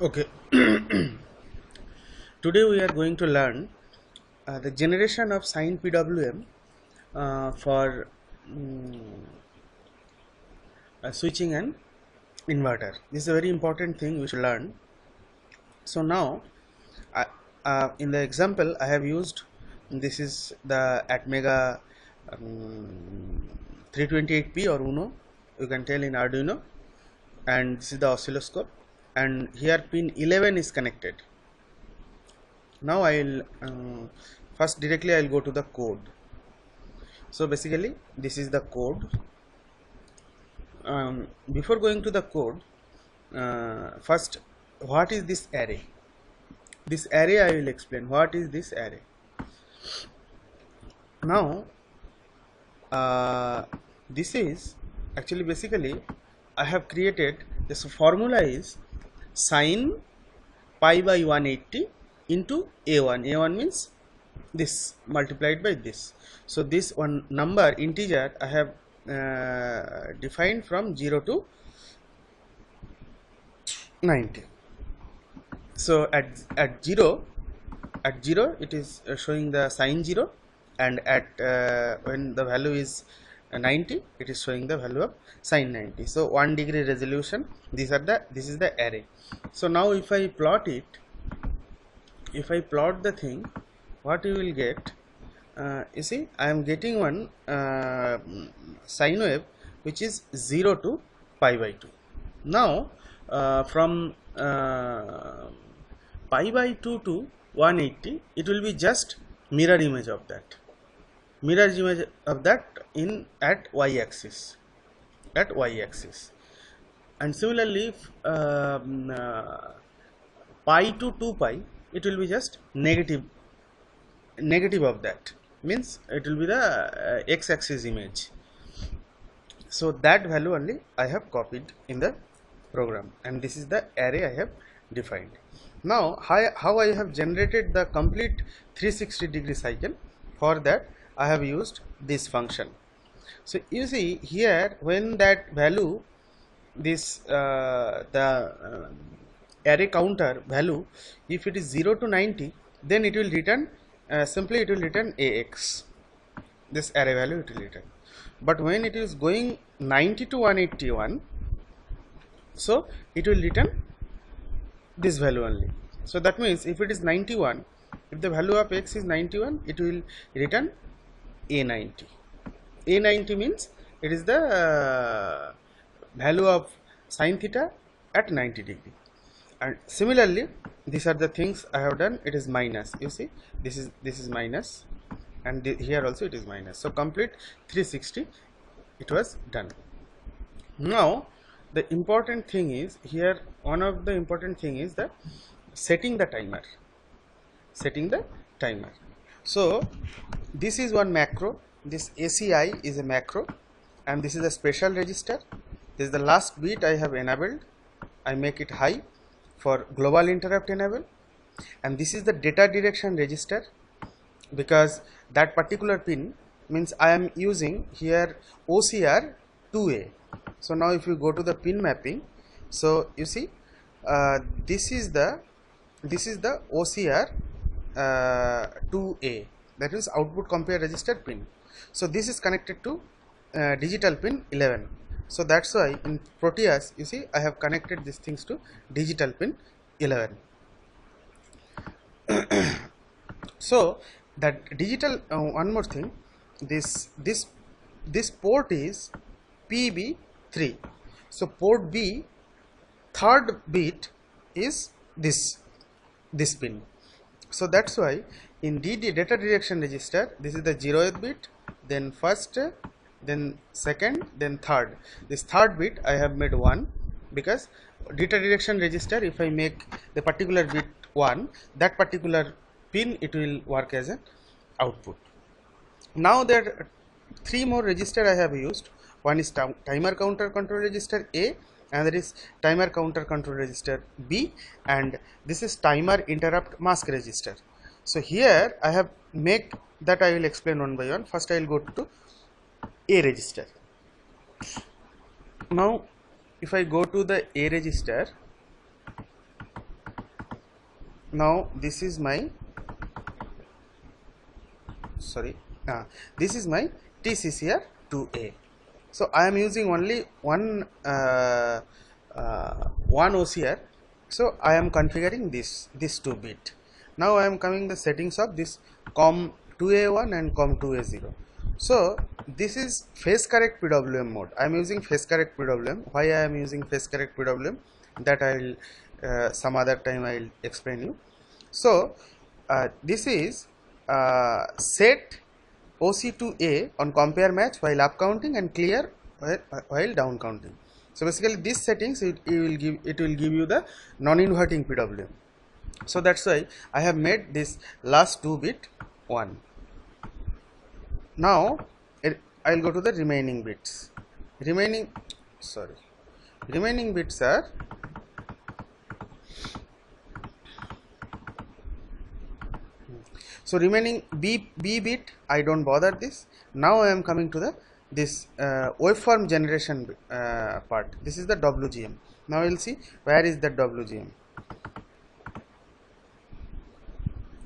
Okay. Today we are going to learn the generation of sine PWM for switching an inverter. This is a very important thing we should learn. So now, I, in the example I have used, this is the Atmega 328P or Uno, you can tell in Arduino, and this is the oscilloscope, and here pin 11 is connected. Now I'll first directly I'll go to the code. So basically this is the code. Before going to the code, first, what is this array? This array I will explain. What is this array? Now this is actually basically I have created this formula is sine pi by 180 into a1. A1 means this multiplied by this. So this one number integer I have defined from 0 to 90. So at 0 it is showing the sine 0, and at when the value is 90 it is showing the value of sine 90. So 1 degree resolution. This is the array. So now if I plot it, if I plot the thing, what you will get, you see I am getting one sine wave which is 0 to pi by 2. Now from pi by 2 to 180 it will be just mirror image of that, in at y axis, and similarly pi to 2 pi it will be just negative of that, means it will be the x axis image. So that value only I have copied in the program, and this is the array I have defined. Now how I have generated the complete 360-degree cycle? For that I have used this function. So you see here, when that value, this array counter value, if it is 0 to 90, then it will return simply it will return AX, this array value it will return. But when it is going 90 to 181, so it will return this value only. So that means if it is 91, if the value of X is 91, it will return A90. A90 means it is the value of sine theta at 90 degree. And similarly these are the things I have done. It is minus, you see this is minus, and here also it is minus. So complete 360 it was done. Now the important thing is here, one of the important thing is the setting the timer. So this is one macro, this ACI is a macro, and this is a special register. This is the last bit I have enabled. I make it high for global interrupt enable, and this is the data direction register, because that particular pin means I am using here OCR 2A. So now if you go to the pin mapping, so you see this is the OCR 2A, that is output compare register pin. So this is connected to digital pin 11. So that's why in Proteus you see I have connected these things to digital pin 11. So that digital one more thing, this port is PB3. So port B, third bit is this pin. So that's why in data direction register, this is the 0th bit, then first, then second, then third. This third bit I have made 1, because data direction register, if I make the particular bit 1, that particular pin it will work as an output. Now there are 3 more register I have used. One is timer counter control register A, another is timer counter control register B, and this is timer interrupt mask register. So here I have make that, I will explain one by one. First I will go to A register. Now if I go to the A register, now this is my this is my TCCR 2A. So I am using only one OCR. So I am configuring this 2 bit. Now I am coming the settings of this COM 2A1 and COM 2A0. So this is phase correct PWM mode. I am using phase correct PWM. Why I am using phase correct PWM, that I will some other time I will explain you. So this is set OC2A on compare match while up counting and clear while down counting. So basically this settings it will give you the non-inverting PWM. So that's why I have made this last 2 bit 1. Now I will go to the remaining bits. Remaining bits are so remaining B bit I don't bother this. Now I am coming to the this waveform generation part. This is the WGM. Now we will see where is that WGM.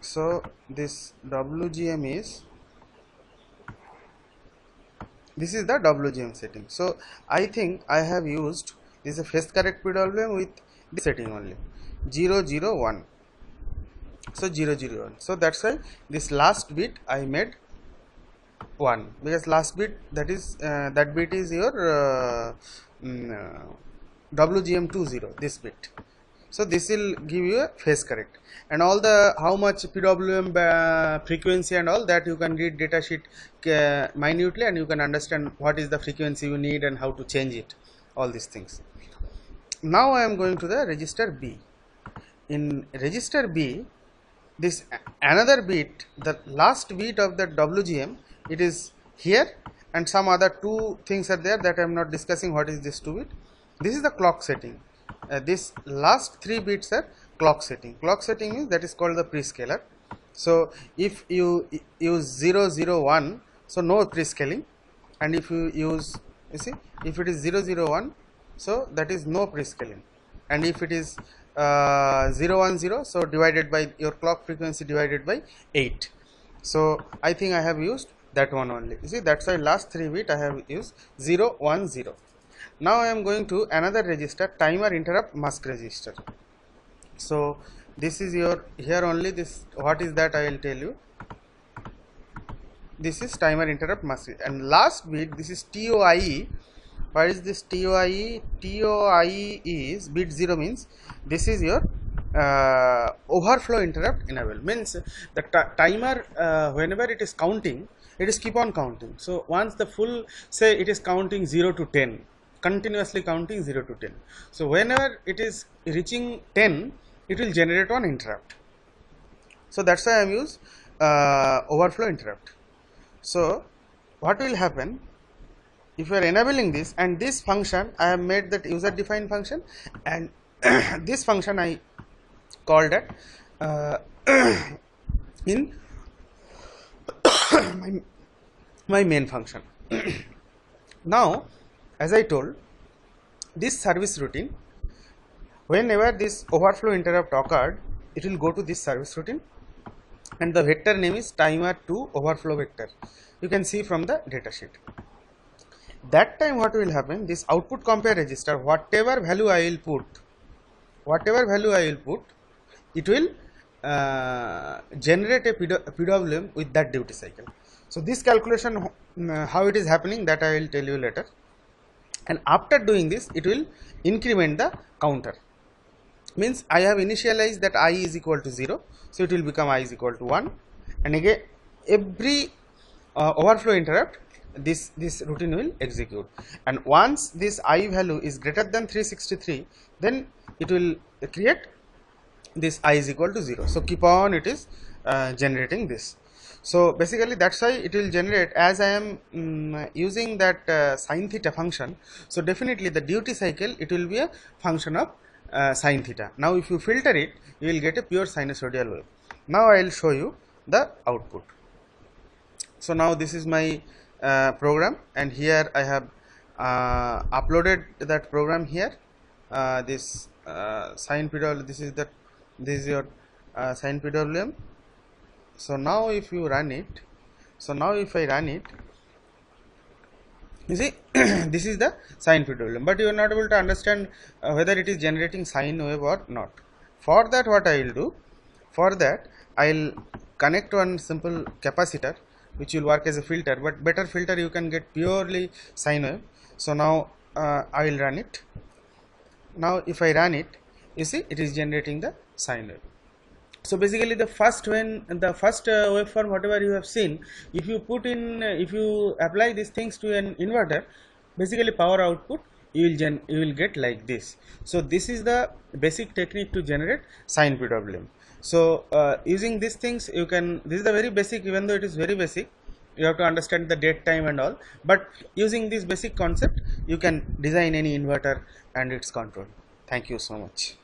So this WGM is, this is the WGM setting. So I think I have used this is a phase correct PWM with this setting only 001. So 001. So that's why this last bit I made 1, because last bit, that is that bit is your WGM20, this bit. So this will give you a phase correct, and all the how much PWM frequency and all that you can read data sheet minutely, and you can understand what is the frequency you need and how to change it, all these things. Now I am going to the register B. In register B, this another bit, the last bit of the WGM, it is here, and some other 2 things are there that I am not discussing. What is this 2 bit? This is the clock setting. This last 3 bits are clock setting. Clock setting is, that is called the prescaler. So if you use 001, so no prescaling, and if you use, you see, if it is 001, so that is no prescaling, and if it is 010, so divided by your clock frequency divided by 8. So I think I have used that one only. You see, that's why last 3 bit I have used 010. Now I am going to another register, timer interrupt mask register. So this is your, here only this, what is that I will tell you. This is timer interrupt mask, and last bit, this is TOIE. What is this TOIE? TOIE is bit 0, means this is your overflow interrupt enable, means the timer whenever it is counting, it is keep on counting. So once the full, say it is counting 0 to 10, continuously counting 0 to 10. So whenever it is reaching 10, it will generate one interrupt. So that's why I am use overflow interrupt. So what will happen if you are enabling this, and this function I have made that user defined function, and this function I called that in my main function. Now as I told, this service routine, whenever this overflow interrupt occurred, it will go to this service routine, and the vector name is timer to overflow vector. You can see from the data sheet. That time what will happen, this output compare register, whatever value I will put, it will generate a PWM with that duty cycle. So this calculation, how it is happening, that I will tell you later. And after doing this, it will increment the counter. Means I have initialized that I is equal to 0, so it will become I is equal to 1, and again every overflow interrupt, this routine will execute, and once this I value is greater than 363, then it will create this I is equal to 0. So keep on it is generating this. So basically that's why it will generate, as I am using that sine theta function. So definitely the duty cycle, it will be a function of sine theta. Now if you filter it, you will get a pure sinusoidal wave. Now I will show you the output. So now this is my program, and here I have uploaded that program here. This sine PWM, this is your Sine PWM. So now if you run it, so now if I run it, you see this is the sine PWM, but you are not able to understand whether it is generating sine wave or not. For that, what I will do, for that I will connect one simple capacitor which will work as a filter, but better filter you can get purely sine wave. So now I will run it. Now if I run it, you see it is generating the sine wave. So basically the first waveform whatever you have seen, if you put in if you apply these things to an inverter, basically power output you will get like this. So this is the basic technique to generate sine PWM. So using these things you can, this is the very basic, even though it is very basic, you have to understand the date time and all, but using this basic concept you can design any inverter and its control. Thank you so much.